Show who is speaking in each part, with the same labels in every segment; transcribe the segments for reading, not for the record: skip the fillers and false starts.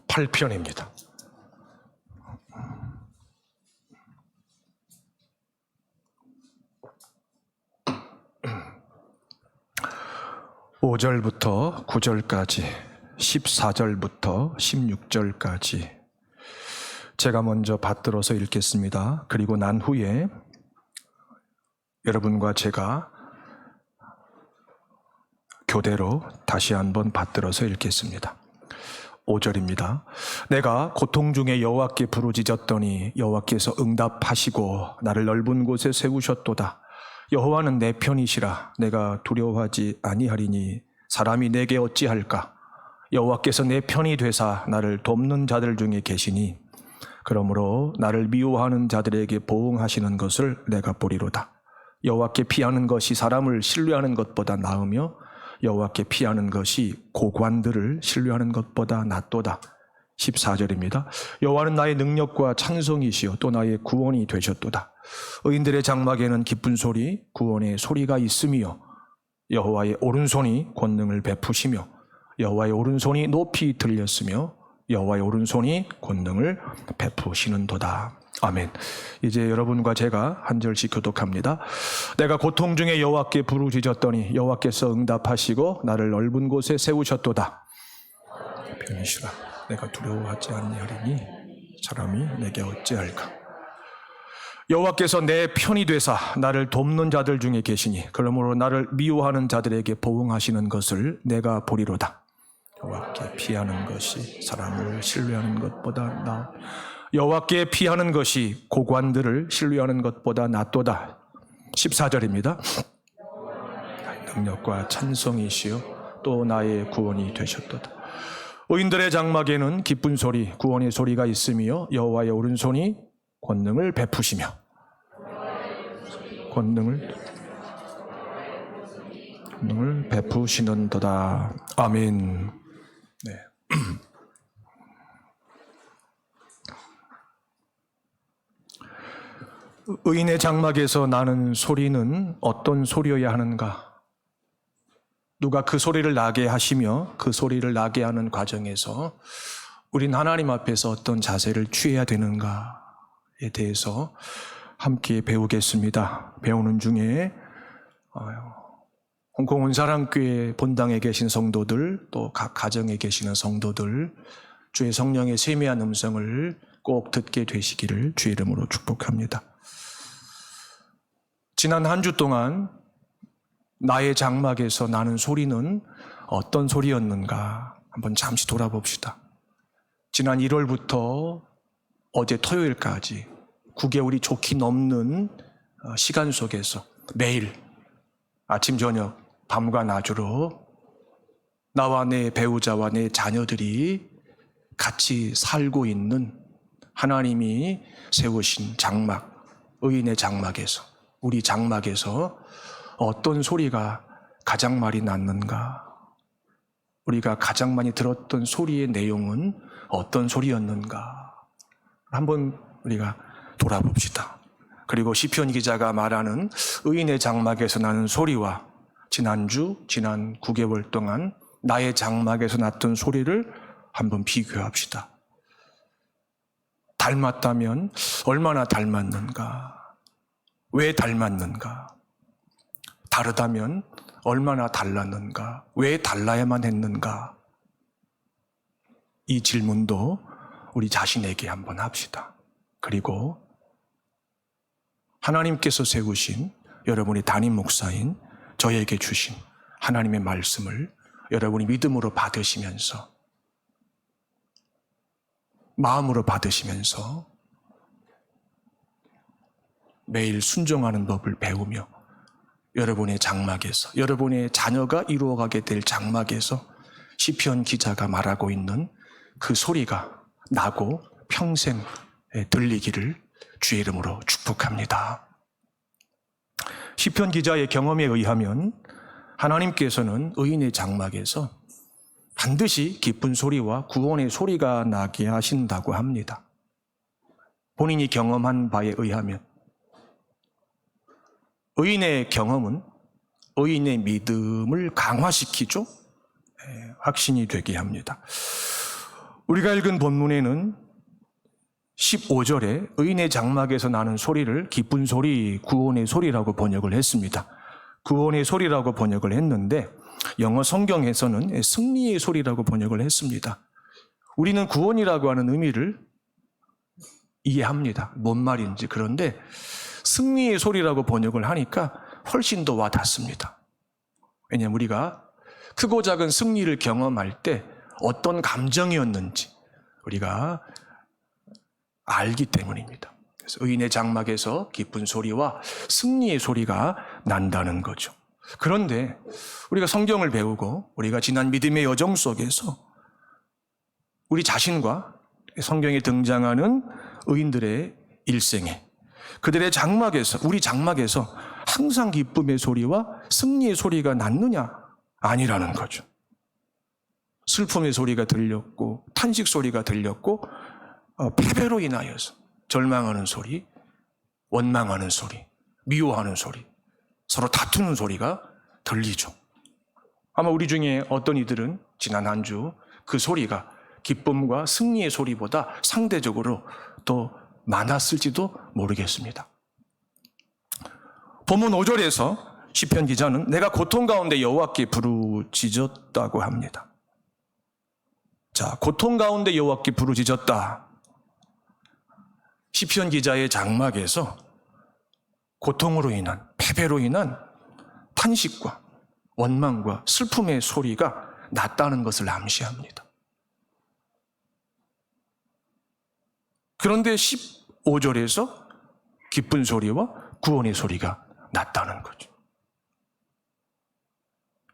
Speaker 1: 118편입니다. (5절부터) (9절까지) (14절부터) (16절까지) 제가 먼저 받들어서 읽겠습니다. 그리고 난 후에 여러분과 제가 교대로 다시 한번 받들어서 읽겠습니다. 5절입니다. 내가 고통 중에 여호와께 부르짖었더니 여호와께서 응답하시고 나를 넓은 곳에 세우셨도다. 여호와는 내 편이시라. 내가 두려워하지 아니하리니 사람이 내게 어찌할까. 여호와께서 내 편이 되사 나를 돕는 자들 중에 계시니 그러므로 나를 미워하는 자들에게 보응하시는 것을 내가 보리로다. 여호와께 피하는 것이 사람을 신뢰하는 것보다 나으며 여호와께 피하는 것이 고관들을 신뢰하는 것보다 낫도다. 14절입니다. 여호와는 나의 능력과 찬송이시요 또 나의 구원이 되셨도다. 의인들의 장막에는 기쁜 소리, 구원의 소리가 있으며 여호와의 오른손이 권능을 베푸시며 여호와의 오른손이 높이 들렸으며 여호와의 오른손이 권능을 베푸시는도다. 아멘. 이제 여러분과 제가 한 절씩 교독합니다. 내가 고통 중에 여호와께 부르짖었더니 여호와께서 응답하시고 나를 넓은 곳에 세우셨도다. 편이시라. 내가 두려워하지 아니하리니 사람이 내게 어찌할까. 여호와께서 내 편이 되사 나를 돕는 자들 중에 계시니 그러므로 나를 미워하는 자들에게 보응하시는 것을 내가 보리로다. 여호와께 피하는 것이 사람을 신뢰하는 것보다 나아. 여호와께 피하는 것이 고관들을 신뢰하는 것보다 낫도다. 14절입니다. 나의 능력과 찬송이시요 또 나의 구원이 되셨도다. 의인들의 장막에는 기쁜 소리, 구원의 소리가 있으며 여호와의 오른손이 권능을 베푸시며 권능을 베푸시는도다. 아멘. 네. 의인의 장막에서 나는 소리는 어떤 소리여야 하는가? 누가 그 소리를 나게 하시며 그 소리를 나게 하는 과정에서 우린 하나님 앞에서 어떤 자세를 취해야 되는가에 대해서 함께 배우겠습니다. 배우는 중에 홍콩 온사랑교회 본당에 계신 성도들, 또 각 가정에 계시는 성도들, 주의 성령의 세미한 음성을 꼭 듣게 되시기를 주의 이름으로 축복합니다. 지난 한 주 동안 나의 장막에서 나는 소리는 어떤 소리였는가 한번 잠시 돌아봅시다. 지난 1월부터 어제 토요일까지 9개월이 좋게 넘는 시간 속에서 매일 아침 저녁 밤과 낮으로 나와 내 배우자와 내 자녀들이 같이 살고 있는 하나님이 세우신 장막, 의인의 장막에서, 우리 장막에서 어떤 소리가 가장 많이 났는가? 우리가 가장 많이 들었던 소리의 내용은 어떤 소리였는가? 한번 우리가 돌아봅시다. 그리고 시편 기자가 말하는 의인의 장막에서 나는 소리와 지난 9개월 동안 나의 장막에서 났던 소리를 한번 비교합시다. 닮았다면 얼마나 닮았는가? 왜 닮았는가? 다르다면 얼마나 달랐는가? 왜 달라야만 했는가? 이 질문도 우리 자신에게 한번 합시다. 그리고 하나님께서 세우신 여러분이 담임 목사인 저에게 주신 하나님의 말씀을 여러분이 믿음으로 받으시면서, 마음으로 받으시면서 매일 순종하는 법을 배우며 여러분의 장막에서, 여러분의 자녀가 이루어가게 될 장막에서 시편 기자가 말하고 있는 그 소리가 나고 평생 들리기를 주의 이름으로 축복합니다. 시편 기자의 경험에 의하면 하나님께서는 의인의 장막에서 반드시 기쁜 소리와 구원의 소리가 나게 하신다고 합니다. 본인이 경험한 바에 의하면 의인의 경험은 의인의 믿음을 강화시키죠. 확신이 되게 합니다. 우리가 읽은 본문에는 15절에 의인의 장막에서 나는 소리를 기쁜 소리, 구원의 소리라고 번역을 했습니다. 구원의 소리라고 번역을 했는데 영어 성경에서는 승리의 소리라고 번역을 했습니다. 우리는 구원이라고 하는 의미를 이해합니다. 뭔 말인지. 그런데 승리의 소리라고 번역을 하니까 훨씬 더 와닿습니다. 왜냐하면 우리가 크고 작은 승리를 경험할 때 어떤 감정이었는지 우리가 알기 때문입니다. 그래서 의인의 장막에서 기쁜 소리와 승리의 소리가 난다는 거죠. 그런데 우리가 성경을 배우고 우리가 지난 믿음의 여정 속에서 우리 자신과 성경에 등장하는 의인들의 일생에 그들의 장막에서, 우리 장막에서 항상 기쁨의 소리와 승리의 소리가 났느냐? 아니라는 거죠. 슬픔의 소리가 들렸고 탄식 소리가 들렸고 패배로 인하여서 절망하는 소리, 원망하는 소리, 미워하는 소리, 서로 다투는 소리가 들리죠. 아마 우리 중에 어떤 이들은 지난 한 주 그 소리가 기쁨과 승리의 소리보다 상대적으로 더 많았을지도 모르겠습니다. 본문 5절에서 시편 기자는 내가 고통 가운데 여호와께 부르짖었다고 합니다. 자, 고통 가운데 여호와께 부르짖었다. 시편 기자의 장막에서 고통으로 인한, 패배로 인한 탄식과 원망과 슬픔의 소리가 났다는 것을 암시합니다. 그런데 15절에서 기쁜 소리와 구원의 소리가 났다는 거죠.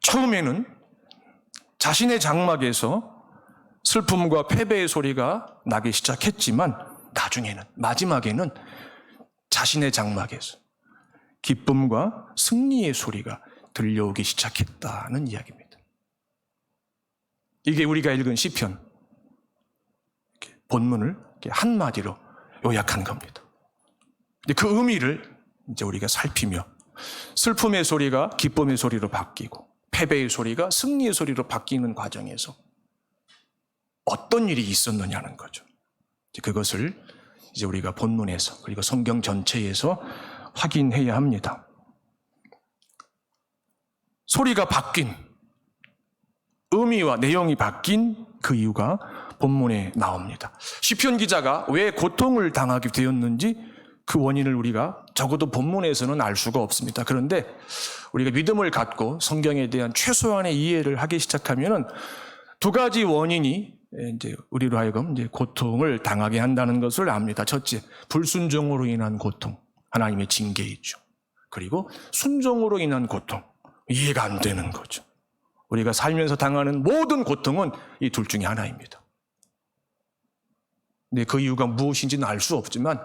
Speaker 1: 처음에는 자신의 장막에서 슬픔과 패배의 소리가 나기 시작했지만 나중에는, 마지막에는 자신의 장막에서 기쁨과 승리의 소리가 들려오기 시작했다는 이야기입니다. 이게 우리가 읽은 시편 본문을 한마디로 요약한 겁니다. 그 의미를 이제 우리가 살피며 슬픔의 소리가 기쁨의 소리로 바뀌고 패배의 소리가 승리의 소리로 바뀌는 과정에서 어떤 일이 있었느냐는 거죠. 그것을 이제 우리가 본문에서 그리고 성경 전체에서 확인해야 합니다. 소리가 바뀐, 의미와 내용이 바뀐 그 이유가 본문에 나옵니다. 시편 기자가 왜 고통을 당하게 되었는지 그 원인을 우리가 적어도 본문에서는 알 수가 없습니다. 그런데 우리가 믿음을 갖고 성경에 대한 최소한의 이해를 하기 시작하면은 두 가지 원인이 이제 우리로 하여금 이제 고통을 당하게 한다는 것을 압니다. 첫째, 불순종으로 인한 고통, 하나님의 징계이죠. 그리고 순종으로 인한 고통, 이해가 안 되는 거죠. 우리가 살면서 당하는 모든 고통은 이 둘 중에 하나입니다. 근데 그 이유가 무엇인지는 알 수 없지만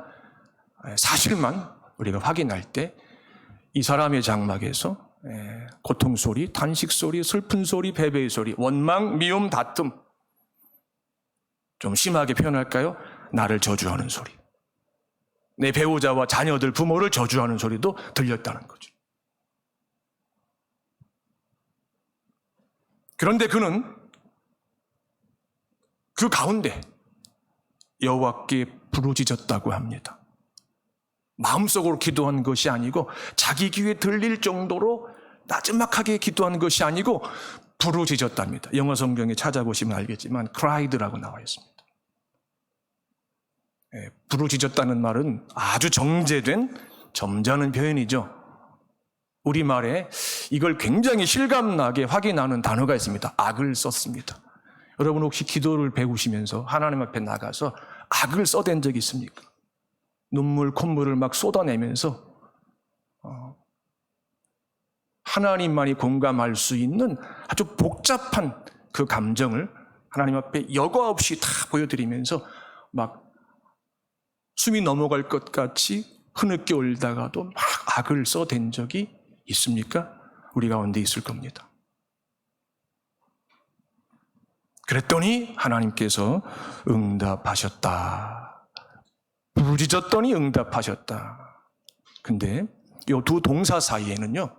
Speaker 1: 사실만 우리가 확인할 때 이 사람의 장막에서 고통 소리, 탄식 소리, 슬픈 소리, 패배의 소리, 원망, 미움, 다툼, 좀 심하게 표현할까요? 나를 저주하는 소리, 내 배우자와 자녀들, 부모를 저주하는 소리도 들렸다는 거죠. 그런데 그는 그 가운데 여호와께 부르짖었다고 합니다. 마음속으로 기도한 것이 아니고 자기 귀에 들릴 정도로 나지막하게 기도한 것이 아니고 부르짖었답니다. 영어 성경에 찾아보시면 알겠지만 cried라고 나와 있습니다. 부르짖었다는 말은 아주 정제된 점잖은 표현이죠. 우리말에 이걸 굉장히 실감나게 확인하는 단어가 있습니다. 악을 썼습니다. 여러분 혹시 기도를 배우시면서 하나님 앞에 나가서 악을 써댄 적이 있습니까? 눈물, 콧물을 막 쏟아내면서 하나님만이 공감할 수 있는 아주 복잡한 그 감정을 하나님 앞에 여과 없이 다 보여드리면서 막 숨이 넘어갈 것 같이 흐느껴 울다가도 막 악을 써댄 적이 있습니까? 우리 가운데 있을 겁니다. 그랬더니 하나님께서 응답하셨다. 부르짖었더니 응답하셨다. 근데 이 두 동사 사이에는요,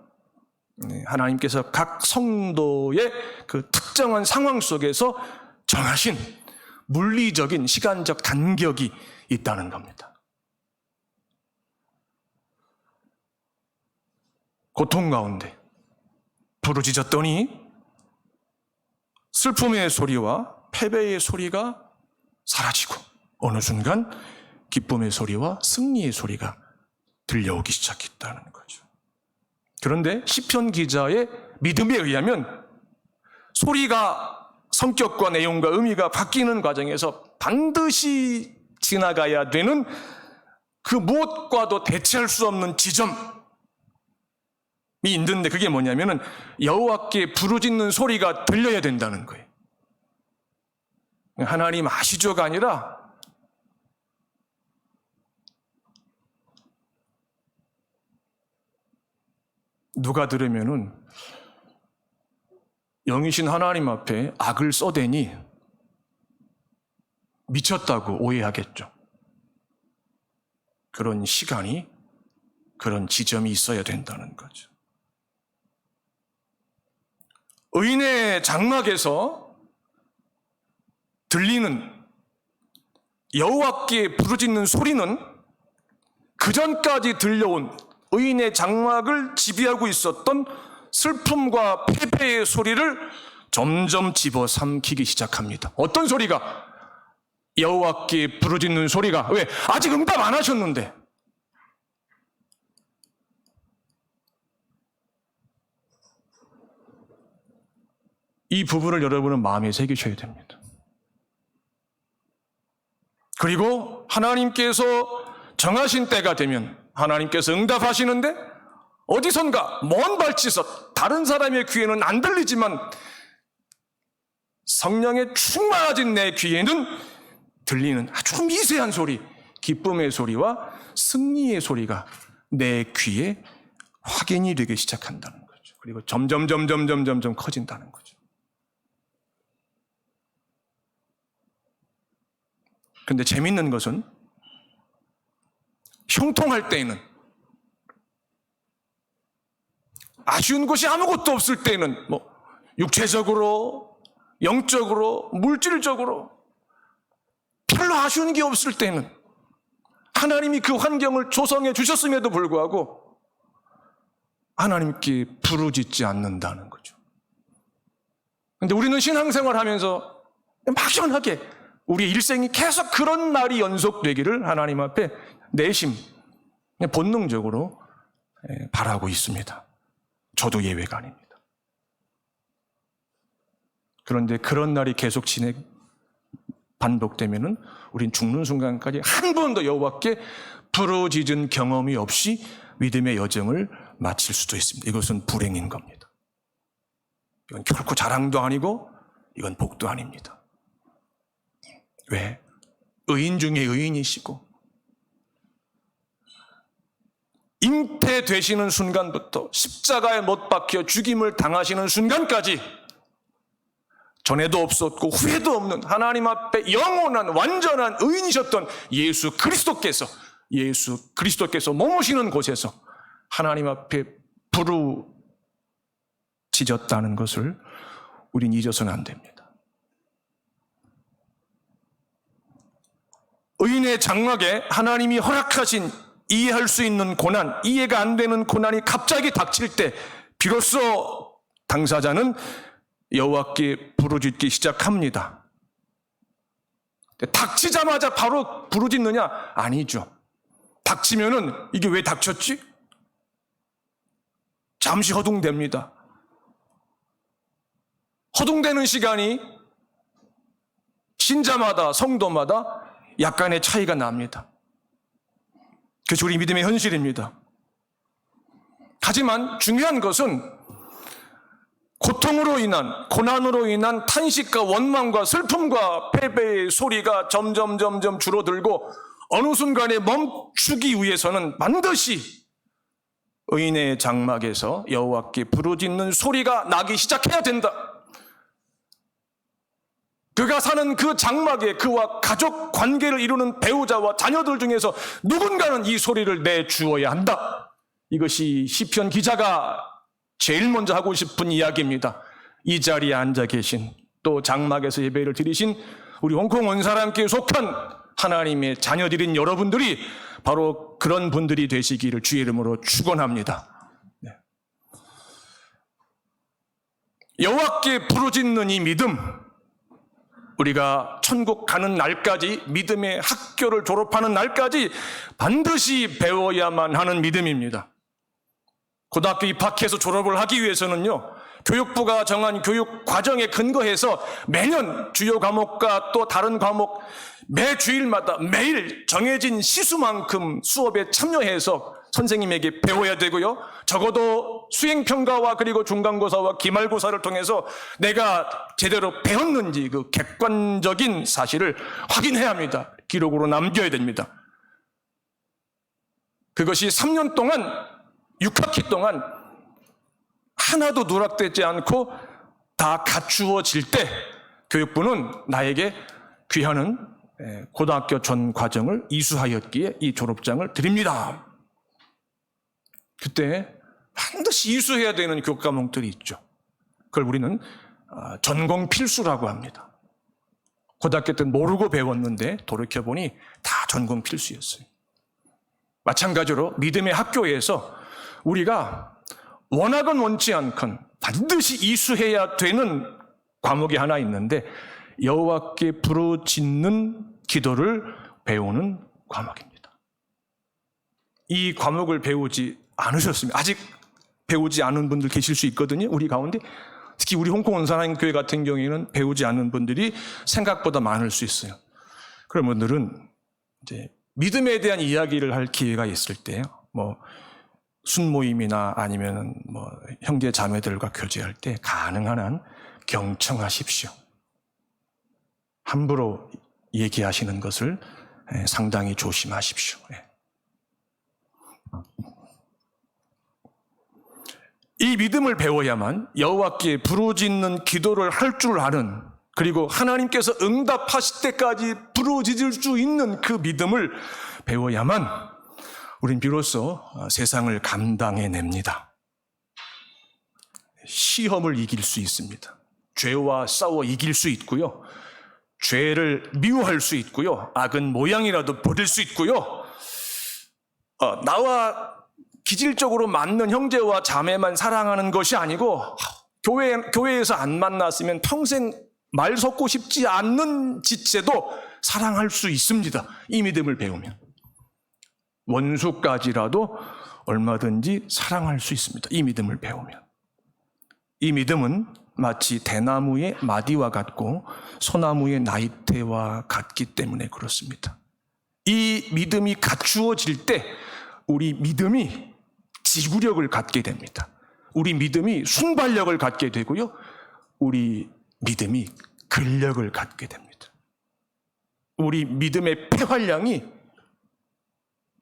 Speaker 1: 하나님께서 각 성도의 그 특정한 상황 속에서 정하신 물리적인 시간적 간격이 있다는 겁니다. 고통 가운데 부르짖었더니 슬픔의 소리와 패배의 소리가 사라지고 어느 순간 기쁨의 소리와 승리의 소리가 들려오기 시작했다는 거죠. 그런데 시편 기자의 믿음에 의하면 소리가 성격과 내용과 의미가 바뀌는 과정에서 반드시 지나가야 되는 그 무엇과도 대체할 수 없는 지점이 있는데 그게 뭐냐면은 여호와께 부르짖는 소리가 들려야 된다는 거예요. 하나님 아시죠가 아니라 누가 들으면은 영이신 하나님 앞에 악을 써대니 미쳤다고 오해하겠죠. 그런 시간이, 그런 지점이 있어야 된다는 거죠. 의인의 장막에서 들리는 여호와께 부르짖는 소리는 그전까지 들려온 의인의 장막을 지배하고 있었던 슬픔과 패배의 소리를 점점 집어삼키기 시작합니다. 어떤 소리가? 여호와께 부르짖는 소리가. 왜? 아직 응답 안 하셨는데. 이 부분을 여러분은 마음에 새기셔야 됩니다. 그리고 하나님께서 정하신 때가 되면 하나님께서 응답하시는데 어디선가 먼 발치에서 다른 사람의 귀에는 안 들리지만 성령에 충만해진 내 귀에는 들리는 아주 미세한 소리, 기쁨의 소리와 승리의 소리가 내 귀에 확인이 되기 시작한다는 거죠. 그리고 점점 커진다는 거죠. 근데 재밌는 것은 형통할 때에는, 아쉬운 것이 아무것도 없을 때는 육체적으로, 영적으로, 물질적으로 별로 아쉬운 게 없을 때는 하나님이 그 환경을 조성해 주셨음에도 불구하고 하나님께 부르짖지 않는다는 거죠. 근데 우리는 신앙생활 하면서 막연하게 우리의 일생이 계속 그런 날이 연속되기를 하나님 앞에 내심, 본능적으로 바라고 있습니다. 저도 예외가 아닙니다. 그런데 그런 날이 계속 반복되면은 우린 죽는 순간까지 한 번도 여호와께 부르짖은 경험이 없이 믿음의 여정을 마칠 수도 있습니다. 이것은 불행인 겁니다. 이건 결코 자랑도 아니고 이건 복도 아닙니다. 왜? 의인 중에 의인이시고 잉태되시는 순간부터 십자가에 못 박혀 죽임을 당하시는 순간까지 전에도 없었고 후에도 없는 하나님 앞에 영원한 완전한 의인이셨던 예수 그리스도께서 머무시는 곳에서 하나님 앞에 부르짖었다는 것을 우린 잊어서는 안 됩니다. 의인의 장막에 하나님이 허락하신 이해할 수 있는 고난, 이해가 안 되는 고난이 갑자기 닥칠 때 비로소 당사자는 여호와께 부르짖기 시작합니다. 닥치자마자 바로 부르짖느냐? 아니죠. 닥치면은 이게 왜 닥쳤지? 잠시 허둥댑니다. 허둥대는 시간이 신자마다, 성도마다 약간의 차이가 납니다. 그것이 우리 믿음의 현실입니다. 하지만 중요한 것은 고통으로 인한, 고난으로 인한 탄식과 원망과 슬픔과 패배의 소리가 점점 줄어들고 어느 순간에 멈추기 위해서는 반드시 의인의 장막에서 여호와께 부르짖는 소리가 나기 시작해야 된다. 그가 사는 그 장막에 그와 가족 관계를 이루는 배우자와 자녀들 중에서 누군가는 이 소리를 내주어야 한다. 이것이 시편 기자가 제일 먼저 하고 싶은 이야기입니다. 이 자리에 앉아 계신, 또 장막에서 예배를 드리신 우리 홍콩 원사랑교회에 속한 하나님의 자녀들인 여러분들이 바로 그런 분들이 되시기를 주의 이름으로 축원합니다. 네. 여호와께 부르짖는 이 믿음, 우리가 천국 가는 날까지, 믿음의 학교를 졸업하는 날까지 반드시 배워야만 하는 믿음입니다. 고등학교 입학해서 졸업을 하기 위해서는요, 교육부가 정한 교육 과정에 근거해서 매년 주요 과목과 또 다른 과목 매 주일마다 매일 정해진 시수만큼 수업에 참여해서 선생님에게 배워야 되고요. 적어도 수행평가와 그리고 중간고사와 기말고사를 통해서 내가 제대로 배웠는지 그 객관적인 사실을 확인해야 합니다. 기록으로 남겨야 됩니다. 그것이 3년 동안, 6학기 동안 하나도 누락되지 않고 다 갖추어질 때 교육부는 나에게 귀하는 고등학교 전 과정을 이수하였기에 이 졸업장을 드립니다. 그때 반드시 이수해야 되는 교과 과목들이 있죠. 그걸 우리는 전공 필수라고 합니다. 고등학교 때 모르고 배웠는데 돌이켜보니 다 전공 필수였어요. 마찬가지로 믿음의 학교에서 우리가 원하건 원치 않건 반드시 이수해야 되는 과목이 하나 있는데 여호와께 부르짖는 기도를 배우는 과목입니다. 이 과목을 배우지 않으셨으면, 아직 배우지 않은 분들 계실 수 있거든요. 우리 가운데 특히 우리 홍콩 원사랑교회 같은 경우에는 배우지 않는 분들이 생각보다 많을 수 있어요. 그런 분들은 이제 믿음에 대한 이야기를 할 기회가 있을 때, 순모임이나 아니면 형제 자매들과 교제할 때 가능한 한 경청하십시오. 함부로 얘기하시는 것을 상당히 조심하십시오. 이 믿음을 배워야만 여호와께 부르짖는 기도를 할 줄 아는, 그리고 하나님께서 응답하실 때까지 부르짖을 수 있는 그 믿음을 배워야만 우린 비로소 세상을 감당해냅니다. 시험을 이길 수 있습니다. 죄와 싸워 이길 수 있고요. 죄를 미워할 수 있고요. 악은 모양이라도 버릴 수 있고요. 나와 기질적으로 맞는 형제와 자매만 사랑하는 것이 아니고 교회에서 안 만났으면 평생 말 섞고 싶지 않는 지체도 사랑할 수 있습니다. 이 믿음을 배우면. 원수까지라도 얼마든지 사랑할 수 있습니다. 이 믿음을 배우면. 이 믿음은 마치 대나무의 마디와 같고 소나무의 나이테와 같기 때문에 그렇습니다. 이 믿음이 갖추어질 때 우리 믿음이 지구력을 갖게 됩니다. 우리 믿음이 순발력을 갖게 되고요. 우리 믿음이 근력을 갖게 됩니다. 우리 믿음의 폐활량이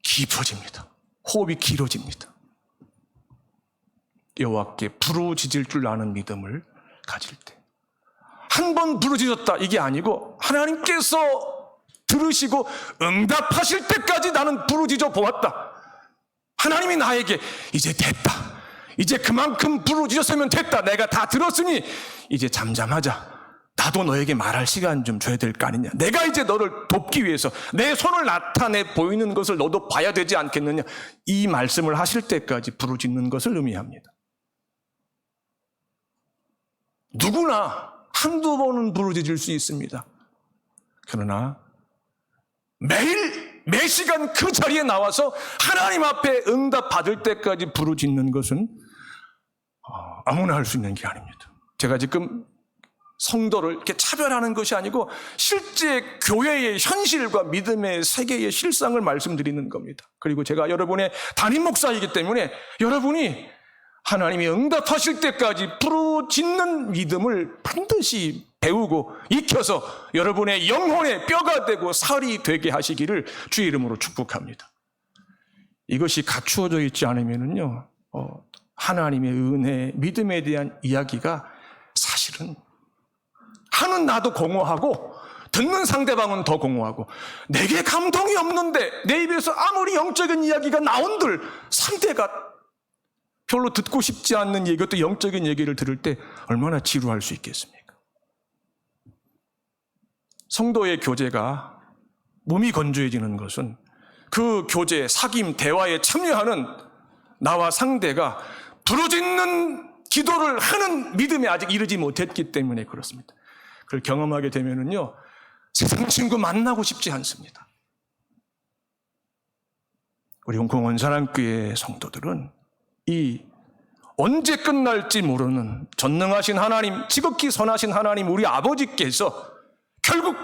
Speaker 1: 깊어집니다. 호흡이 길어집니다. 여호와께 부르짖을 줄 아는 믿음을 가질 때, 한 번 부르짖었다 이게 아니고 하나님께서 들으시고 응답하실 때까지 나는 부르짖어 보았다. 하나님이 나에게 이제 됐다, 이제 그만큼 부르짖었으면 됐다, 내가 다 들었으니 이제 잠잠하자, 나도 너에게 말할 시간 좀 줘야 될 거 아니냐, 내가 이제 너를 돕기 위해서 내 손을 나타내 보이는 것을 너도 봐야 되지 않겠느냐, 이 말씀을 하실 때까지 부르짖는 것을 의미합니다. 누구나 한두 번은 부르짖을 수 있습니다. 그러나 매일 매 시간 그 자리에 나와서 하나님 앞에 응답 받을 때까지 부르짖는 것은 아무나 할 수 있는 게 아닙니다. 제가 지금 성도를 이렇게 차별하는 것이 아니고 실제 교회의 현실과 믿음의 세계의 실상을 말씀드리는 겁니다. 그리고 제가 여러분의 담임 목사이기 때문에 여러분이 하나님이 응답하실 때까지 부르짖는 믿음을 반드시 배우고 익혀서 여러분의 영혼의 뼈가 되고 살이 되게 하시기를 주의 이름으로 축복합니다. 이것이 갖추어져 있지 않으면요, 하나님의 은혜, 믿음에 대한 이야기가 사실은 하는 나도 공허하고 듣는 상대방은 더 공허하고, 내게 감동이 없는데 내 입에서 아무리 영적인 이야기가 나온들 상대가 별로 듣고 싶지 않는 얘기, 또 영적인 얘기를 들을 때 얼마나 지루할 수 있겠습니까? 성도의 교제가 몸이 건조해지는 것은 그 교제, 사귐, 대화에 참여하는 나와 상대가 부르짖는 기도를 하는 믿음에 아직 이르지 못했기 때문에 그렇습니다. 그걸 경험하게 되면은요, 세상 친구 만나고 싶지 않습니다. 우리 홍콩원사랑교회 성도들은 이 언제 끝날지 모르는 전능하신 하나님, 지극히 선하신 하나님, 우리 아버지께서 결국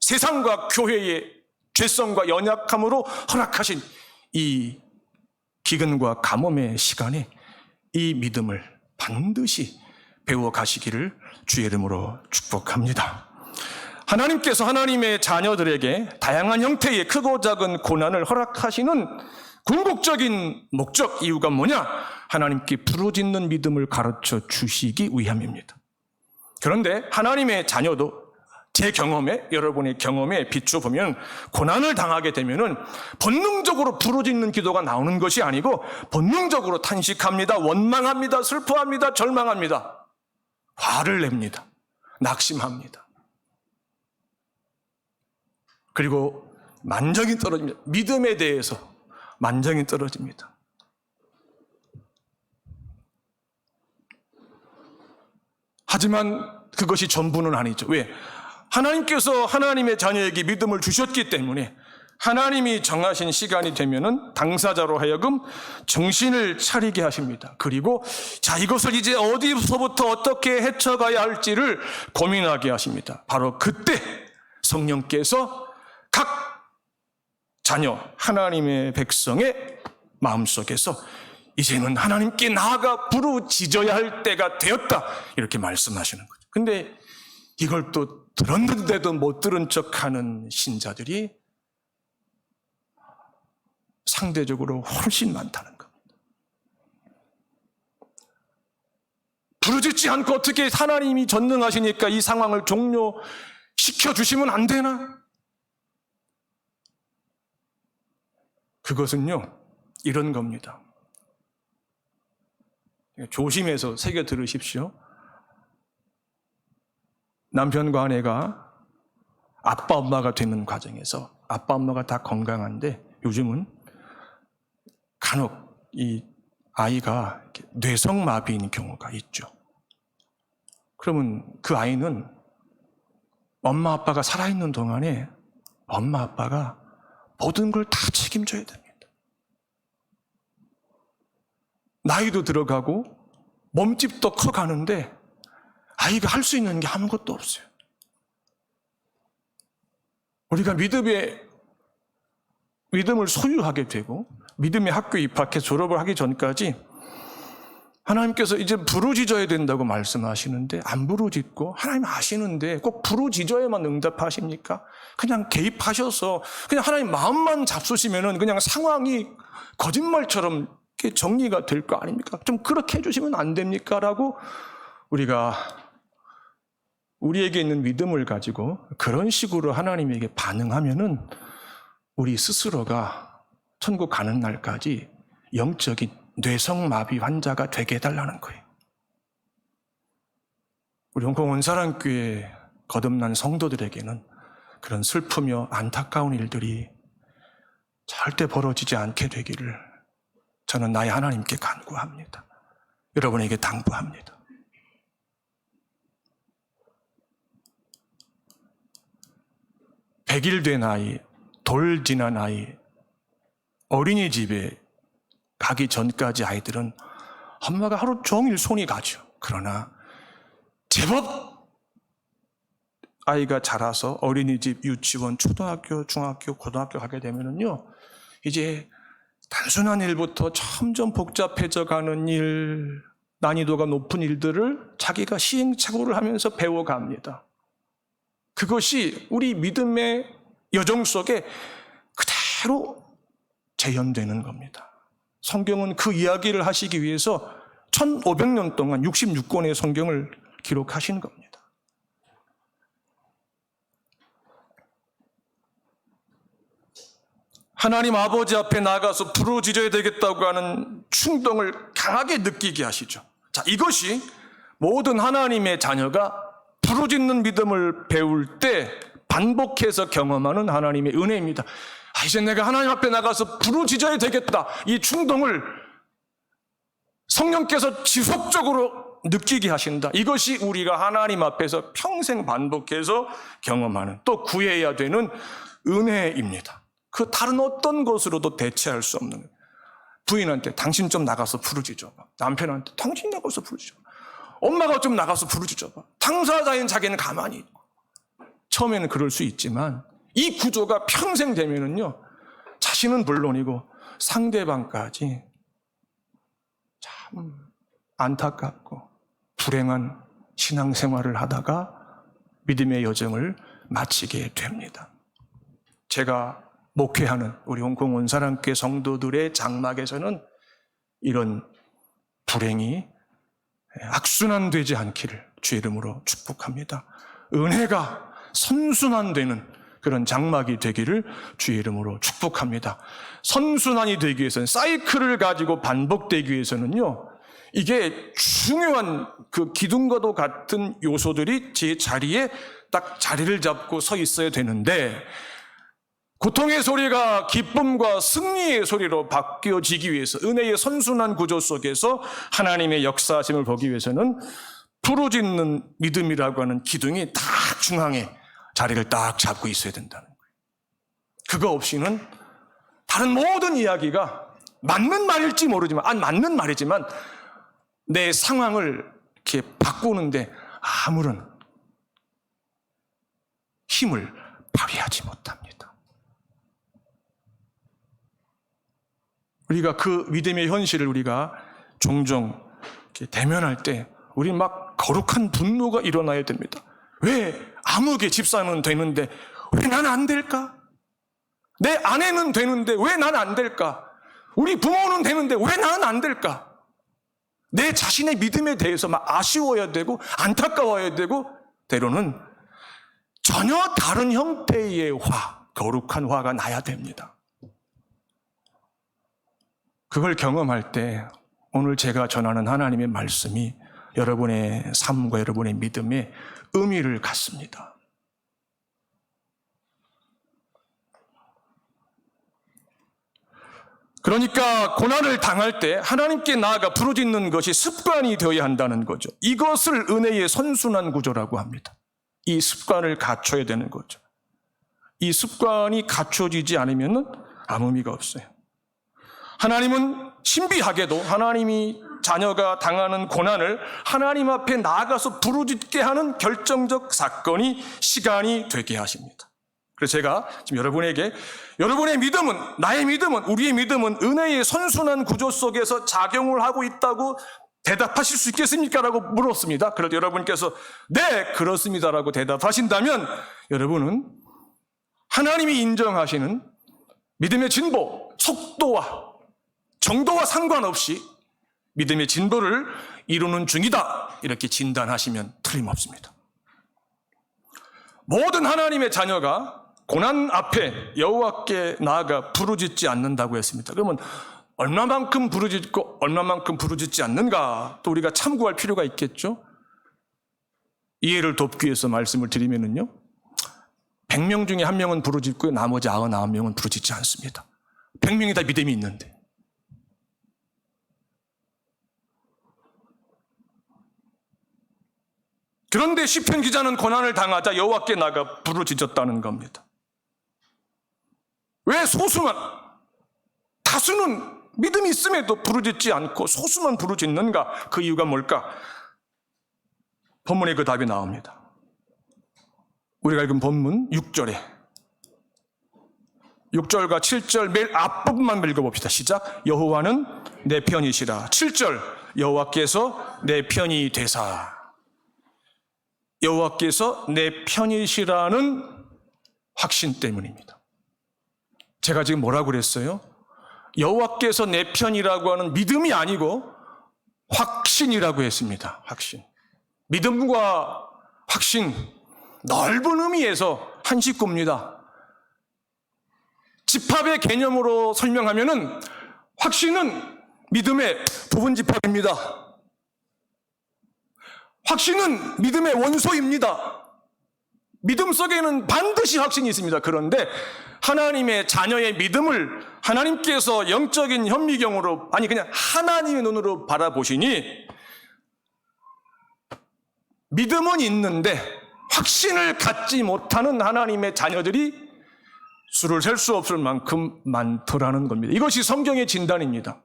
Speaker 1: 세상과 교회의 죄성과 연약함으로 허락하신 이 기근과 가뭄의 시간에 이 믿음을 반드시 배워 가시기를 주의 이름으로 축복합니다. 하나님께서 하나님의 자녀들에게 다양한 형태의 크고 작은 고난을 허락하시는 궁극적인 목적, 이유가 뭐냐? 하나님께 부르짖는 믿음을 가르쳐 주시기 위함입니다. 그런데 하나님의 자녀도 제 경험에, 여러분의 경험에 비춰보면 고난을 당하게 되면은 본능적으로 부르짖는 기도가 나오는 것이 아니고 본능적으로 탄식합니다, 원망합니다, 슬퍼합니다, 절망합니다, 화를 냅니다, 낙심합니다. 그리고 만정이 떨어집니다. 믿음에 대해서 만정이 떨어집니다. 하지만 그것이 전부는 아니죠. 왜? 하나님께서 하나님의 자녀에게 믿음을 주셨기 때문에 하나님이 정하신 시간이 되면은 당사자로 하여금 정신을 차리게 하십니다. 그리고 자, 이것을 이제 어디서부터 어떻게 헤쳐가야 할지를 고민하게 하십니다. 바로 그때 성령께서 각 자녀, 하나님의 백성의 마음속에서 이제는 하나님께 나아가 부르짖어야 할 때가 되었다, 이렇게 말씀하시는 거죠. 근데 이걸 또 들었는데도 못 들은 척하는 신자들이 상대적으로 훨씬 많다는 겁니다. 부르짖지 않고 어떻게 하나님이 전능하시니까 이 상황을 종료시켜 주시면 안 되나? 그것은요, 이런 겁니다. 조심해서 새겨 들으십시오. 남편과 아내가 아빠 엄마가 되는 과정에서 아빠 엄마가 다 건강한데 요즘은 간혹 이 아이가 뇌성마비인 경우가 있죠. 그러면 그 아이는 엄마 아빠가 살아있는 동안에 엄마 아빠가 모든 걸 다 책임져야 됩니다. 나이도 들어가고 몸집도 커가는데 아이가 할 수 있는 게 아무것도 없어요. 우리가 믿음을 소유하게 되고 믿음의 학교에 입학해 졸업을 하기 전까지 하나님께서 이제 부르짖어야 된다고 말씀하시는데 안 부르짖고, 하나님 아시는데 꼭 부르짖어야만 응답하십니까? 그냥 개입하셔서 그냥 하나님 마음만 잡수시면은 그냥 상황이 거짓말처럼 정리가 될 거 아닙니까? 좀 그렇게 해주시면 안 됩니까? 라고 우리가 우리에게 있는 믿음을 가지고 그런 식으로 하나님에게 반응하면은 우리 스스로가 천국 가는 날까지 영적인 뇌성마비 환자가 되게 해달라는 거예요. 우리 홍콩 원사랑교회 거듭난 성도들에게는 그런 슬프며 안타까운 일들이 절대 벌어지지 않게 되기를 저는 나의 하나님께 간구합니다. 여러분에게 당부합니다. 백일 된 아이, 돌 지난 아이, 어린이집에 가기 전까지 아이들은 엄마가 하루 종일 손이 가죠. 그러나 제법 아이가 자라서 어린이집, 유치원, 초등학교, 중학교, 고등학교 가게 되면은요, 이제 단순한 일부터 점점 복잡해져 가는 일, 난이도가 높은 일들을 자기가 시행착오를 하면서 배워갑니다. 그것이 우리 믿음의 여정 속에 그대로 재현되는 겁니다. 성경은 그 이야기를 하시기 위해서 1500년 동안 66권의 성경을 기록하신 겁니다. 하나님 아버지 앞에 나가서 부르짖어야 되겠다고 하는 충동을 강하게 느끼게 하시죠. 자, 이것이 모든 하나님의 자녀가 부르짖는 믿음을 배울 때 반복해서 경험하는 하나님의 은혜입니다. 이제 내가 하나님 앞에 나가서 부르짖어야 되겠다. 이 충동을 성령께서 지속적으로 느끼게 하신다. 이것이 우리가 하나님 앞에서 평생 반복해서 경험하는, 또 구해야 되는 은혜입니다. 그 다른 어떤 것으로도 대체할 수 없는 거예요. 부인한테 당신 좀 나가서 부르짖어봐. 남편한테 당신 나가서 부르짖어봐. 엄마가 좀 나가서 부르짖어봐. 당사자인 자기는 가만히 있고. 처음에는 그럴 수 있지만 이 구조가 평생 되면은요, 자신은 물론이고 상대방까지 참 안타깝고 불행한 신앙생활을 하다가 믿음의 여정을 마치게 됩니다. 제가 목회하는 우리 홍콩 온사랑교회 성도들의 장막에서는 이런 불행이 악순환되지 않기를 주의 이름으로 축복합니다. 은혜가 선순환되는 그런 장막이 되기를 주의 이름으로 축복합니다. 선순환이 되기 위해서는, 사이클을 가지고 반복되기 위해서는요, 이게 중요한 그 기둥과도 같은 요소들이 제 자리에 딱 자리를 잡고 서 있어야 되는데, 고통의 소리가 기쁨과 승리의 소리로 바뀌어지기 위해서, 은혜의 선순환 구조 속에서 하나님의 역사하심을 보기 위해서는 부르짖는 믿음이라고 하는 기둥이 딱 중앙에 자리를 딱 잡고 있어야 된다는 거예요. 그거 없이는 다른 모든 이야기가 맞는 말일지 모르지만, 맞는 말이지만 내 상황을 이렇게 바꾸는데 아무런 힘을 발휘하지 못합니다. 우리가 그 믿음의 현실을 우리가 종종 이렇게 대면할 때 우리 막 거룩한 분노가 일어나야 됩니다. 왜 아무개 집사는 되는데 왜 난 안 될까? 내 아내는 되는데 왜 난 안 될까? 우리 부모는 되는데 왜 나는 안 될까? 내 자신의 믿음에 대해서 막 아쉬워야 되고 안타까워야 되고, 때로는 전혀 다른 형태의 거룩한 화가 나야 됩니다. 그걸 경험할 때 오늘 제가 전하는 하나님의 말씀이 여러분의 삶과 여러분의 믿음에 의미를 갖습니다. 그러니까 고난을 당할 때 하나님께 나아가 부르짖는 것이 습관이 되어야 한다는 거죠. 이것을 은혜의 선순환 구조라고 합니다. 이 습관을 갖춰야 되는 거죠. 이 습관이 갖춰지지 않으면 아무 의미가 없어요. 하나님은 신비하게도 하나님이 자녀가 당하는 고난을 하나님 앞에 나아가서 부르짖게 하는 결정적 사건이 시간이 되게 하십니다. 그래서 제가 지금 여러분에게, 여러분의 믿음은, 나의 믿음은, 우리의 믿음은 은혜의 선순환 구조 속에서 작용을 하고 있다고 대답하실 수 있겠습니까? 라고 물었습니다. 그래도 여러분께서 네, 그렇습니다라고 대답하신다면 여러분은 하나님이 인정하시는 믿음의 진보, 속도와 정도와 상관없이 믿음의 진보를 이루는 중이다, 이렇게 진단하시면 틀림없습니다. 모든 하나님의 자녀가 고난 앞에 여호와께 나아가 부르짖지 않는다고 했습니다. 그러면 얼마만큼 부르짖고 얼마만큼 부르짖지 않는가, 또 우리가 참고할 필요가 있겠죠. 이해를 돕기 위해서 말씀을 드리면은요, 100명 중에 1명은 부르짖고 나머지 99명은 부르짖지 않습니다. 100명이 다 믿음이 있는데. 그런데 시편 기자는 고난을 당하자 여호와께 나가 부르짖었다는 겁니다. 왜 소수만, 다수는 믿음이 있음에도 부르짖지 않고 소수만 부르짖는가? 그 이유가 뭘까? 본문에 그 답이 나옵니다. 우리가 읽은 본문 6절에, 6절과 7절 매일 앞부분만 읽어봅시다. 시작. 여호와는 내 편이시라. 7절, 여호와께서 내 편이 되사. 여호와께서 내 편이시라는 확신 때문입니다. 제가 지금 뭐라고 그랬어요? 여호와께서 내 편이라고 하는 믿음이 아니고 확신이라고 했습니다. 확신. 믿음과 확신, 넓은 의미에서 한 식구입니다. 집합의 개념으로 설명하면은 확신은 믿음의 부분집합입니다. 확신은 믿음의 원소입니다. 믿음 속에는 반드시 확신이 있습니다. 그런데 하나님의 자녀의 믿음을 하나님께서 영적인 현미경으로, 아니 그냥 하나님의 눈으로 바라보시니 믿음은 있는데 확신을 갖지 못하는 하나님의 자녀들이 수를 셀 수 없을 만큼 많더라는 겁니다. 이것이 성경의 진단입니다.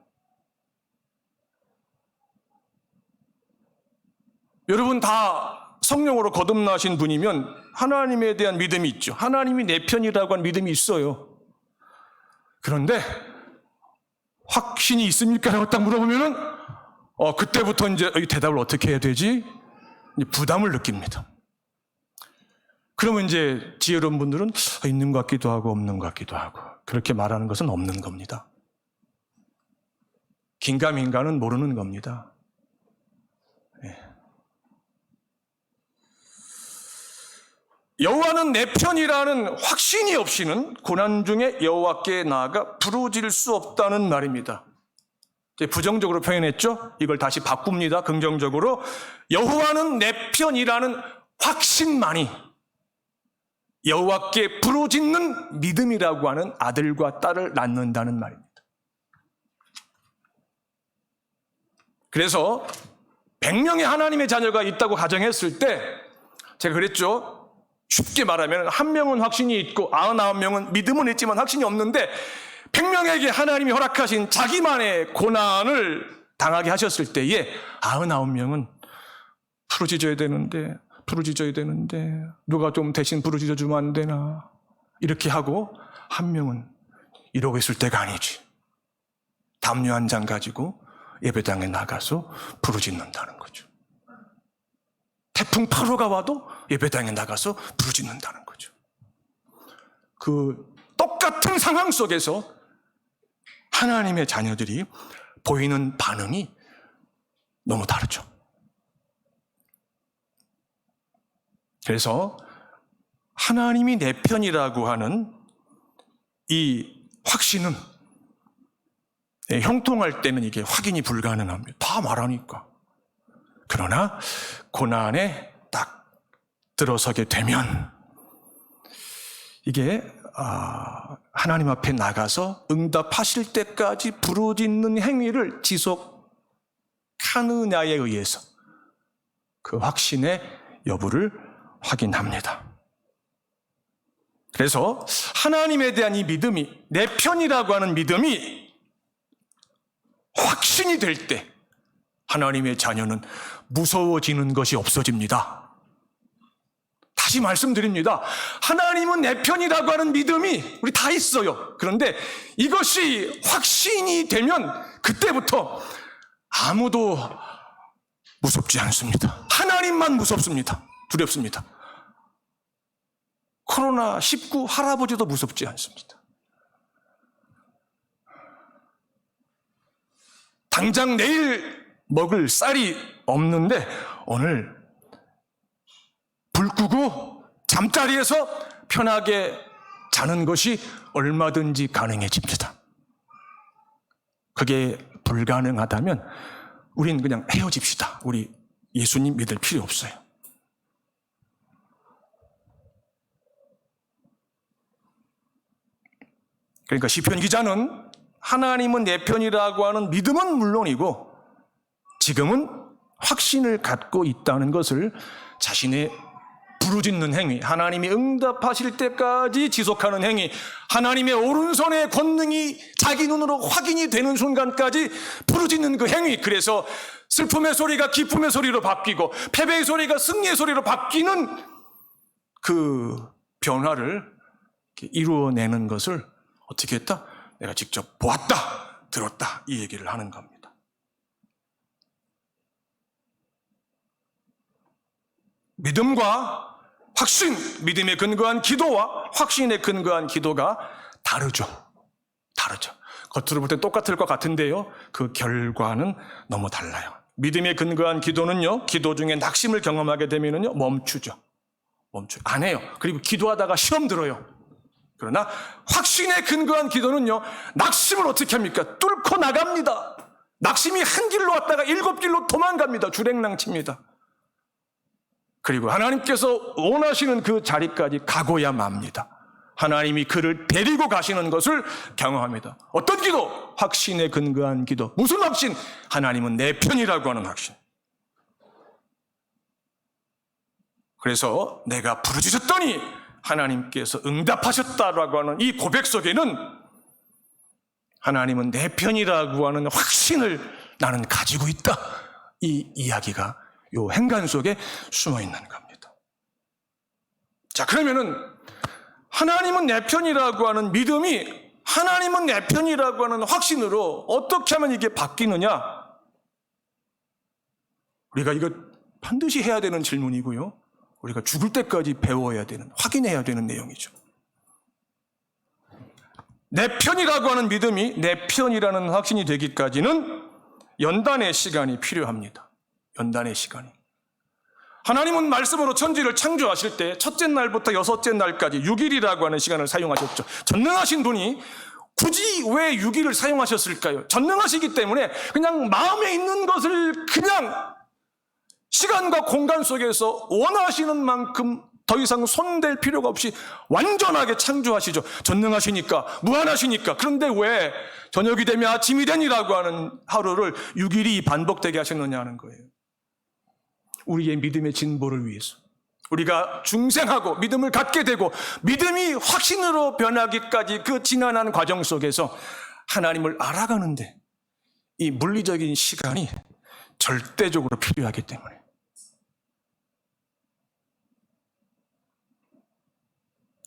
Speaker 1: 여러분 다 성령으로 거듭나신 분이면 하나님에 대한 믿음이 있죠. 하나님이 내 편이라고 한 믿음이 있어요. 그런데 확신이 있습니까? 라고 딱 물어보면은 그때부터 이제 이 대답을 어떻게 해야 되지? 부담을 느낍니다. 그러면 이제 지혜로운 분들은 있는 것 같기도 하고 없는 것 같기도 하고, 그렇게 말하는 것은 없는 겁니다. 긴가민가는 모르는 겁니다. 네. 여호와는 내 편이라는 확신이 없이는 고난 중에 여호와께 나아가 부르짖을 수 없다는 말입니다. 부정적으로 표현했죠? 이걸 다시 바꿉니다. 긍정적으로. 여호와는 내 편이라는 확신만이 여호와께 부르짖는 믿음이라고 하는 아들과 딸을 낳는다는 말입니다. 그래서 100명의 하나님의 자녀가 있다고 가정했을 때 제가 그랬죠. 쉽게 말하면 1명은 확신이 있고 99명은 믿음은 있지만 확신이 없는데 100명에게 하나님이 허락하신 자기만의 고난을 당하게 하셨을 때에 99명은 부르짖어야 되는데 누가 좀 대신 부르짖어 주면 안 되나 이렇게 하고 1명은 이러고 있을 때가 아니지. 담요 한 장 가지고 예배당에 나가서 부르짖는다는 거죠. 태풍 8호가 와도 예배당에 나가서 부르짖는다는 거죠. 그 똑같은 상황 속에서 하나님의 자녀들이 보이는 반응이 너무 다르죠. 그래서 하나님이 내 편이라고 하는 이 확신은 형통할 때는 이게 확인이 불가능합니다. 다 말하니까. 그러나 고난에 딱 들어서게 되면 이게 하나님 앞에 나가서 응답하실 때까지 부르짖는 행위를 지속하느냐에 의해서 그 확신의 여부를 확인합니다. 그래서 하나님에 대한 이 믿음이, 내 편이라고 하는 믿음이 확신이 될 때 하나님의 자녀는 무서워지는 것이 없어집니다. 다시 말씀드립니다. 하나님은 내 편이라고 하는 믿음이 우리 다 있어요. 그런데 이것이 확신이 되면 그때부터 아무도 무섭지 않습니다. 하나님만 무섭습니다. 두렵습니다. 코로나19 할아버지도 무섭지 않습니다. 당장 내일 먹을 쌀이 없는데 오늘 불 끄고 잠자리에서 편하게 자는 것이 얼마든지 가능해집니다. 그게 불가능하다면 우린 그냥 헤어집시다. 우리 예수님 믿을 필요 없어요. 그러니까 시편 기자는 하나님은 내 편이라고 하는 믿음은 물론이고 지금은 확신을 갖고 있다는 것을 자신의 부르짖는 행위, 하나님이 응답하실 때까지 지속하는 행위, 하나님의 오른손의 권능이 자기 눈으로 확인이 되는 순간까지 부르짖는 그 행위, 그래서 슬픔의 소리가 기쁨의 소리로 바뀌고 패배의 소리가 승리의 소리로 바뀌는 그 변화를 이루어내는 것을 어떻게 했다? 내가 직접 보았다, 들었다, 이 얘기를 하는 겁니다. 믿음과 확신, 믿음에 근거한 기도와 확신에 근거한 기도가 다르죠. 겉으로 볼 때 똑같을 것 같은데요, 그 결과는 너무 달라요. 믿음에 근거한 기도는요, 기도 중에 낙심을 경험하게 되면은요, 멈추죠. 안 해요. 그리고 기도하다가 시험 들어요. 그러나 확신에 근거한 기도는요, 낙심을 어떻게 합니까? 뚫고 나갑니다. 낙심이 한 길로 왔다가 7길로 도망갑니다. 주랭랑칩니다. 그리고 하나님께서 원하시는 그 자리까지 가고야 맙니다. 하나님이 그를 데리고 가시는 것을 경험합니다. 어떤 기도? 확신에 근거한 기도. 무슨 확신? 하나님은 내 편이라고 하는 확신. 그래서 내가 부르짖었더니 하나님께서 응답하셨다라고 하는 이 고백 속에는 하나님은 내 편이라고 하는 확신을 나는 가지고 있다. 이 이야기가 요 행간 속에 숨어 있는 겁니다. 자, 그러면은 하나님은 내 편이라고 하는 믿음이 하나님은 내 편이라고 하는 확신으로 어떻게 하면 이게 바뀌느냐? 우리가 이거 반드시 해야 되는 질문이고요. 우리가 죽을 때까지 배워야 되는, 확인해야 되는 내용이죠. 내 편이라고 하는 믿음이 내 편이라는 확신이 되기까지는 연단의 시간이 필요합니다. 연단의 시간이. 하나님은 말씀으로 천지를 창조하실 때 첫째 날부터 여섯째 날까지 6일이라고 하는 시간을 사용하셨죠. 전능하신 분이 굳이 왜 6일을 사용하셨을까요? 전능하시기 때문에 그냥 마음에 있는 것을 그냥 시간과 공간 속에서 원하시는 만큼 더 이상 손댈 필요가 없이 완전하게 창조하시죠. 전능하시니까, 무한하시니까. 그런데 왜 저녁이 되면 아침이 되니라고 하는 하루를 6일이 반복되게 하셨느냐 하는 거예요. 우리의 믿음의 진보를 위해서. 우리가 중생하고 믿음을 갖게 되고 믿음이 확신으로 변하기까지 그 지난한 과정 속에서 하나님을 알아가는데 이 물리적인 시간이 절대적으로 필요하기 때문에.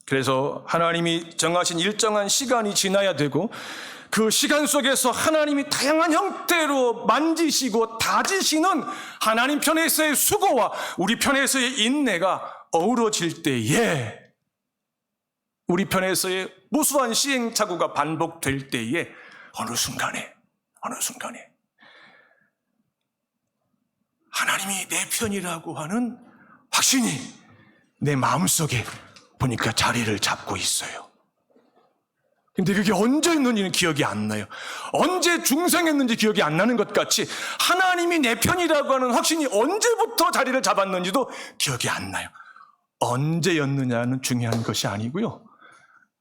Speaker 1: 그래서 하나님이 정하신 일정한 시간이 지나야 되고 그 시간 속에서 하나님이 다양한 형태로 만지시고 다지시는 하나님 편에서의 수고와 우리 편에서의 인내가 어우러질 때에 우리 편에서의 무수한 시행착오가 반복될 때에 어느 순간에 하나님이 내 편이라고 하는 확신이 내 마음속에 보니까 자리를 잡고 있어요. 근데 그게 언제였는지는 기억이 안 나요. 언제 중생했는지 기억이 안 나는 것 같이 하나님이 내 편이라고 하는 확신이 언제부터 자리를 잡았는지도 기억이 안 나요. 언제였느냐는 중요한 것이 아니고요.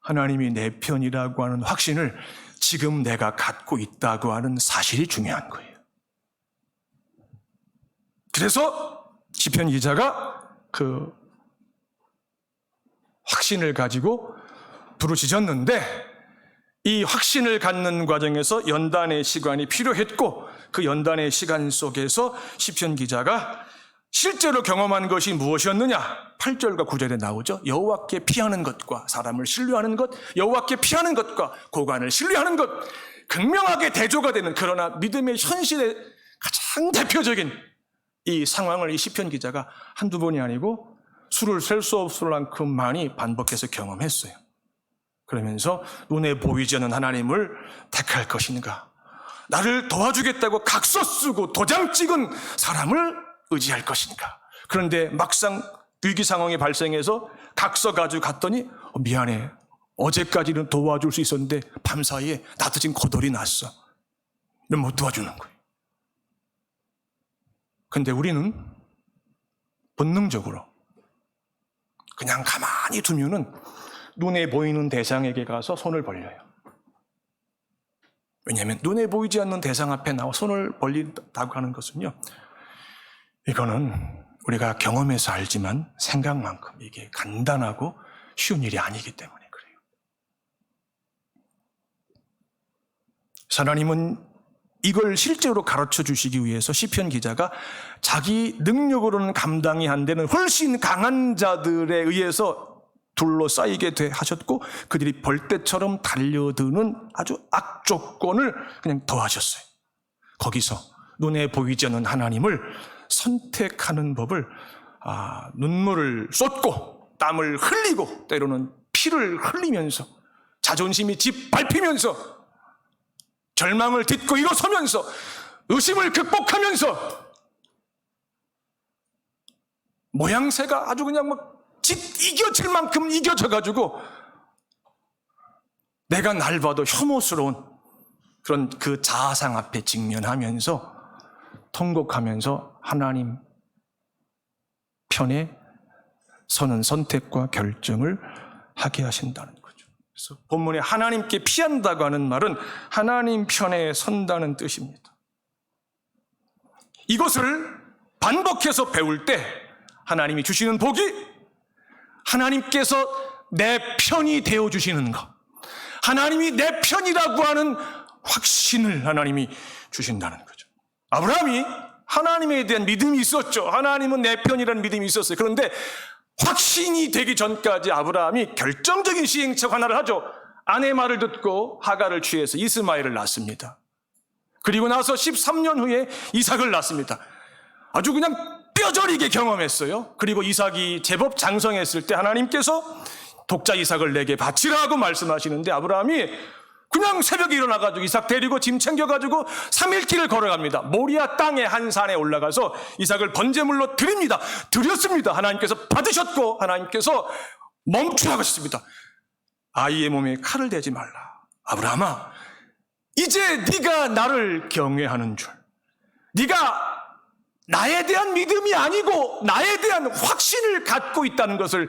Speaker 1: 하나님이 내 편이라고 하는 확신을 지금 내가 갖고 있다고 하는 사실이 중요한 거예요. 그래서 시편 기자가 그 확신을 가지고 부르짖었는데 이 확신을 갖는 과정에서 연단의 시간이 필요했고 그 연단의 시간 속에서 시편 기자가 실제로 경험한 것이 무엇이었느냐? 8절과 9절에 나오죠. 여호와께 피하는 것과 사람을 신뢰하는 것, 여호와께 피하는 것과 고관을 신뢰하는 것, 극명하게 대조가 되는 그러나 믿음의 현실의 가장 대표적인 이 상황을 이 시편 기자가 한두 번이 아니고 수를 셀 수 없을 만큼 많이 반복해서 경험했어요. 그러면서 눈에 보이지 않는 하나님을 택할 것인가? 나를 도와주겠다고 각서 쓰고 도장 찍은 사람을 의지할 것인가? 그런데 막상 위기 상황이 발생해서 각서 가지고 갔더니 미안해. 어제까지는 도와줄 수 있었는데 밤사이에 나도 지금 거덜이 났어. 넌 못 도와주는 거예요. 근데 우리는 본능적으로 그냥 가만히 두면은 눈에 보이는 대상에게 가서 손을 벌려요. 왜냐하면 눈에 보이지 않는 대상 앞에 나와 손을 벌린다고 하는 것은요, 이거는 우리가 경험해서 알지만 생각만큼 이게 간단하고 쉬운 일이 아니기 때문에 그래요. 하나님은 이걸 실제로 가르쳐 주시기 위해서 시편 기자가 자기 능력으로는 감당이 안 되는 훨씬 강한 자들에 의해서 둘러싸이게 하셨고 그들이 벌떼처럼 달려드는 아주 악조건을 그냥 더하셨어요. 거기서 눈에 보이지 않는 하나님을 선택하는 법을 눈물을 쏟고 땀을 흘리고 때로는 피를 흘리면서 자존심이 짓밟히면서 절망을 딛고 일어서면서 의심을 극복하면서 모양새가 아주 그냥 막 이겨질 만큼 이겨져가지고 내가 날 봐도 혐오스러운 그런 그 자아상 앞에 직면하면서 통곡하면서 하나님 편에 서는 선택과 결정을 하게 하신다는 거죠. 그래서 본문에 하나님께 피한다고 하는 말은 하나님 편에 선다는 뜻입니다. 이것을 반복해서 배울 때 하나님이 주시는 복이 하나님께서 내 편이 되어주시는 것, 하나님이 내 편이라고 하는 확신을 하나님이 주신다는 거죠. 아브라함이 하나님에 대한 믿음이 있었죠. 하나님은 내 편이라는 믿음이 있었어요. 그런데 확신이 되기 전까지 아브라함이 결정적인 시행착오 하나를 하죠. 아내 말을 듣고 하갈을 취해서 이스마엘을 낳습니다. 그리고 나서 13년 후에 이삭을 낳습니다. 아주 그냥 뼈저리게 경험했어요. 그리고 이삭이 제법 장성했을 때 하나님께서 독자 이삭을 내게 바치라고 말씀하시는데 아브라함이 그냥 새벽에 일어나가지고 이삭 데리고 짐 챙겨가지고 3일 길을 걸어갑니다. 모리아 땅의 한 산에 올라가서 이삭을 번제물로 드립니다. 드렸습니다. 하나님께서 받으셨고 하나님께서 멈추라고 하셨습니다. 아이의 몸에 칼을 대지 말라. 아브라함아, 이제 네가 나를 경외하는 줄, 네가 나에 대한 믿음이 아니고 나에 대한 확신을 갖고 있다는 것을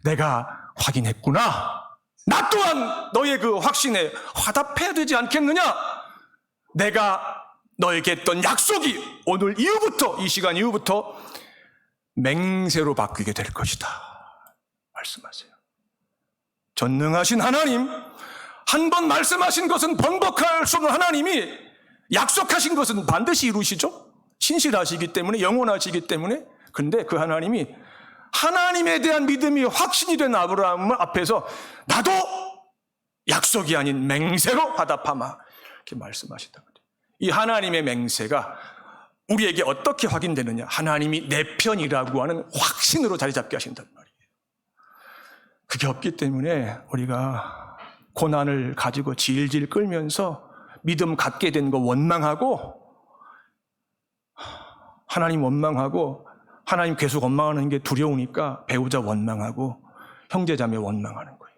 Speaker 1: 내가 확인했구나. 나 또한 너의 그 확신에 화답해야 되지 않겠느냐? 내가 너에게 했던 약속이 오늘 이후부터, 이 시간 이후부터 맹세로 바뀌게 될 것이다 말씀하세요. 전능하신 하나님, 한 번 말씀하신 것은 번복할 수 없는 하나님이 약속하신 것은 반드시 이루시죠. 신실하시기 때문에, 영원하시기 때문에. 근데 그 하나님이 하나님에 대한 믿음이 확신이 된 아브라함 앞에서 나도 약속이 아닌 맹세로 화답하마 이렇게 말씀하시다. 이 하나님의 맹세가 우리에게 어떻게 확인되느냐? 하나님이 내 편이라고 하는 확신으로 자리 잡게 하신단 말이에요. 그게 없기 때문에 우리가 고난을 가지고 질질 끌면서 믿음 갖게 된 거 원망하고, 하나님 원망하고, 하나님 계속 원망하는 게 두려우니까 배우자 원망하고 형제자매 원망하는 거예요.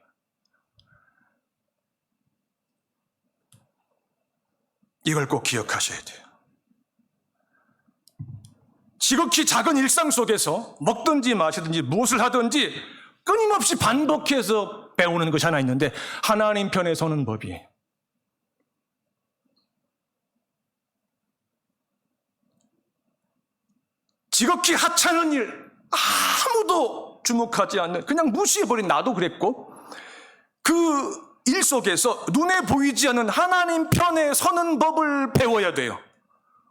Speaker 1: 이걸 꼭 기억하셔야 돼요. 지극히 작은 일상 속에서 먹든지 마시든지 무엇을 하든지 끊임없이 반복해서 배우는 것이 하나 있는데 하나님 편에 서는 법이에요. 지극히 하찮은 일, 아무도 주목하지 않는, 그냥 무시해버린 나도 그랬고, 그 일 속에서 눈에 보이지 않는 하나님 편에 서는 법을 배워야 돼요.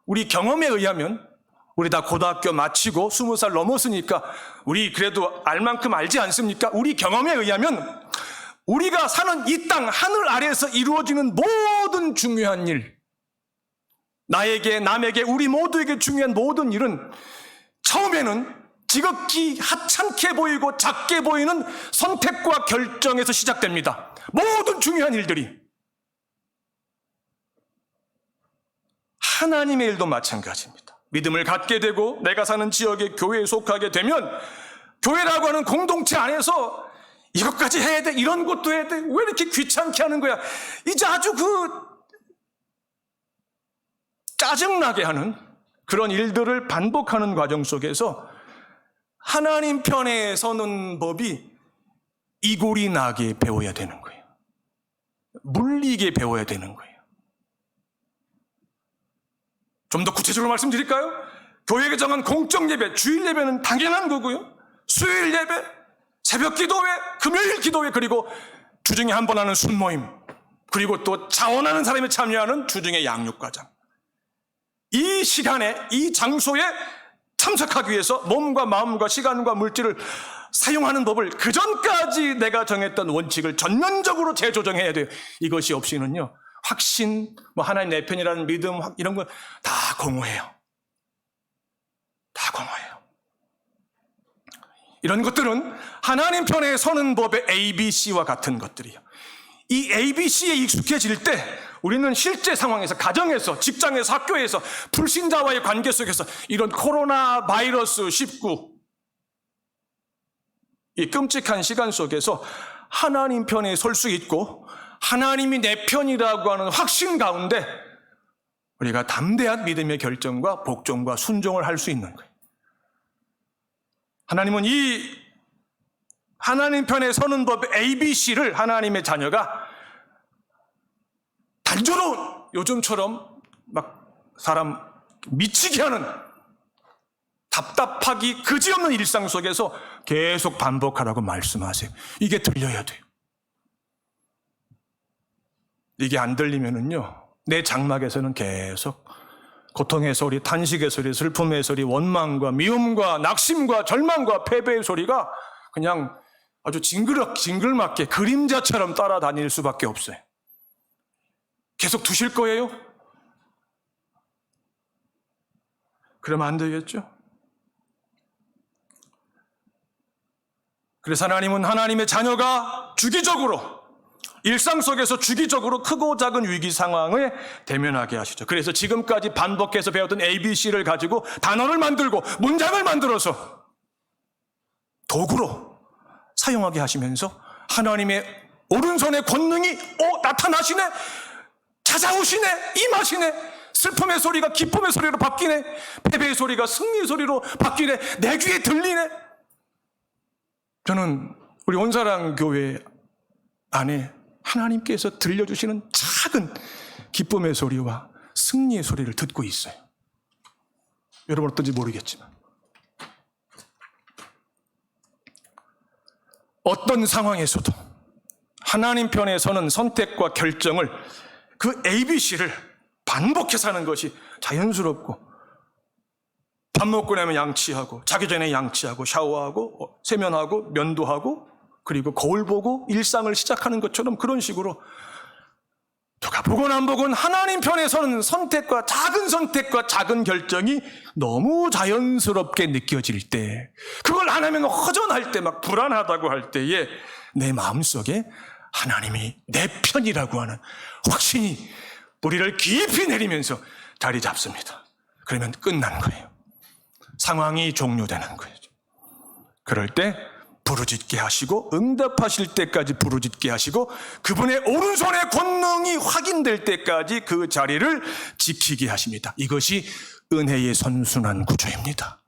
Speaker 1: 우리 경험에 의하면, 우리 다 고등학교 마치고 20살 넘었으니까 우리 그래도 알 만큼 알지 않습니까? 우리 경험에 의하면 우리가 사는 이 땅 하늘 아래에서 이루어지는 모든 중요한 일, 나에게, 남에게, 우리 모두에게 중요한 모든 일은 처음에는 지극히 하찮게 보이고 작게 보이는 선택과 결정에서 시작됩니다. 모든 중요한 일들이. 하나님의 일도 마찬가지입니다. 믿음을 갖게 되고 내가 사는 지역의 교회에 속하게 되면 교회라고 하는 공동체 안에서 이것까지 해야 돼, 이런 것도 해야 돼, 왜 이렇게 귀찮게 하는 거야, 이제 아주 짜증나게 하는 그런 일들을 반복하는 과정 속에서 하나님 편에 서는 법이 이골이 나게 배워야 되는 거예요. 물리게 배워야 되는 거예요. 좀 더 구체적으로 말씀드릴까요? 교회가 정한 공적 예배, 주일 예배는 당연한 거고요. 수요일 예배, 새벽 기도회, 금요일 기도회, 그리고 주중에 한 번 하는 순모임, 그리고 또 자원하는 사람이 참여하는 주중에 양육과장. 이 시간에, 이 장소에 참석하기 위해서 몸과 마음과 시간과 물질을 사용하는 법을 그 전까지 내가 정했던 원칙을 전면적으로 재조정해야 돼요. 이것이 없이는요, 확신, 하나님 내 편이라는 믿음, 이런 거 다 공허해요. 다 공허해요. 이런 것들은 하나님 편에 서는 법의 ABC와 같은 것들이에요. 이 ABC에 익숙해질 때 우리는 실제 상황에서, 가정에서, 직장에서, 학교에서, 불신자와의 관계 속에서 이런 코로나 바이러스 19, 이 끔찍한 시간 속에서 하나님 편에 설 수 있고 하나님이 내 편이라고 하는 확신 가운데 우리가 담대한 믿음의 결정과 복종과 순종을 할 수 있는 거예요. 하나님은 이 하나님 편에 서는 법 ABC를 하나님의 자녀가 단조로운 요즘처럼 막 사람 미치게 하는 답답하기 그지없는 일상 속에서 계속 반복하라고 말씀하세요. 이게 들려야 돼요. 이게 안 들리면은요, 내 장막에서는 계속 고통의 소리, 탄식의 소리, 슬픔의 소리, 원망과 미움과 낙심과 절망과 패배의 소리가 그냥 아주 징글맞게 그림자처럼 따라다닐 수밖에 없어요. 계속 두실 거예요? 그러면 안 되겠죠? 그래서 하나님은 하나님의 자녀가 주기적으로 일상 속에서 주기적으로 크고 작은 위기 상황에 대면하게 하시죠. 그래서 지금까지 반복해서 배웠던 ABC를 가지고 단어를 만들고 문장을 만들어서 도구로 사용하게 하시면서 하나님의 오른손의 권능이 나타나시네, 찾아오시네, 임하시네, 슬픔의 소리가 기쁨의 소리로 바뀌네, 패배의 소리가 승리의 소리로 바뀌네, 내 귀에 들리네. 저는 우리 온사랑 교회 안에 하나님께서 들려주시는 작은 기쁨의 소리와 승리의 소리를 듣고 있어요. 여러분 어떤지 모르겠지만 어떤 상황에서도 하나님 편에 서는 선택과 결정을 그 ABC를 반복해서 하는 것이 자연스럽고, 밥 먹고 나면 양치하고, 자기 전에 양치하고, 샤워하고, 세면하고, 면도하고, 그리고 거울 보고 일상을 시작하는 것처럼 그런 식으로 누가 보건 안 보건 하나님 편에 서는 선택과 작은 결정이 너무 자연스럽게 느껴질 때, 그걸 안 하면 허전할 때, 막 불안하다고 할 때에 내 마음속에 하나님이 내 편이라고 하는 확신이 뿌리를 깊이 내리면서 자리 잡습니다. 그러면 끝난 거예요. 상황이 종료되는 거예요. 그럴 때 부르짖게 하시고, 응답하실 때까지 부르짖게 하시고, 그분의 오른손의 권능이 확인될 때까지 그 자리를 지키게 하십니다. 이것이 은혜의 선순환 구조입니다.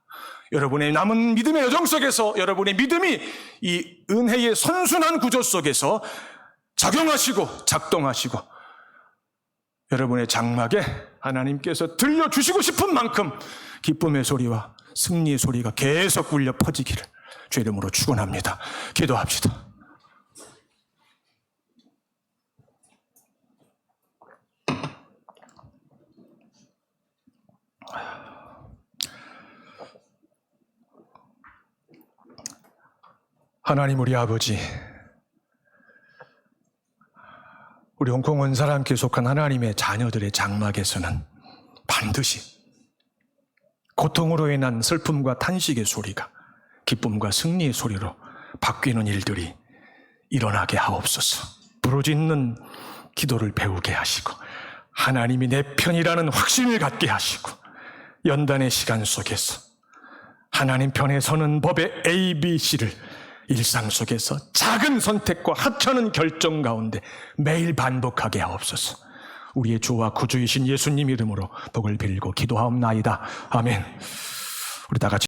Speaker 1: 여러분의 남은 믿음의 여정 속에서 여러분의 믿음이 이 은혜의 선순환 구조 속에서 작용하시고 작동하시고, 여러분의 장막에 하나님께서 들려주시고 싶은 만큼 기쁨의 소리와 승리의 소리가 계속 울려 퍼지기를 주 이름으로 축원합니다. 기도합시다. 하나님 우리 아버지, 우리 홍콩 원사람께 속한 하나님의 자녀들의 장막에서는 반드시 고통으로 인한 슬픔과 탄식의 소리가 기쁨과 승리의 소리로 바뀌는 일들이 일어나게 하옵소서. 부르짖는 기도를 배우게 하시고, 하나님이 내 편이라는 확신을 갖게 하시고, 연단의 시간 속에서 하나님 편에 서는 법의 ABC를 일상 속에서 작은 선택과 하찮은 결정 가운데 매일 반복하게 하옵소서. 우리의 주와 구주이신 예수님 이름으로 복을 빌고 기도하옵나이다. 아멘. 우리 다 같이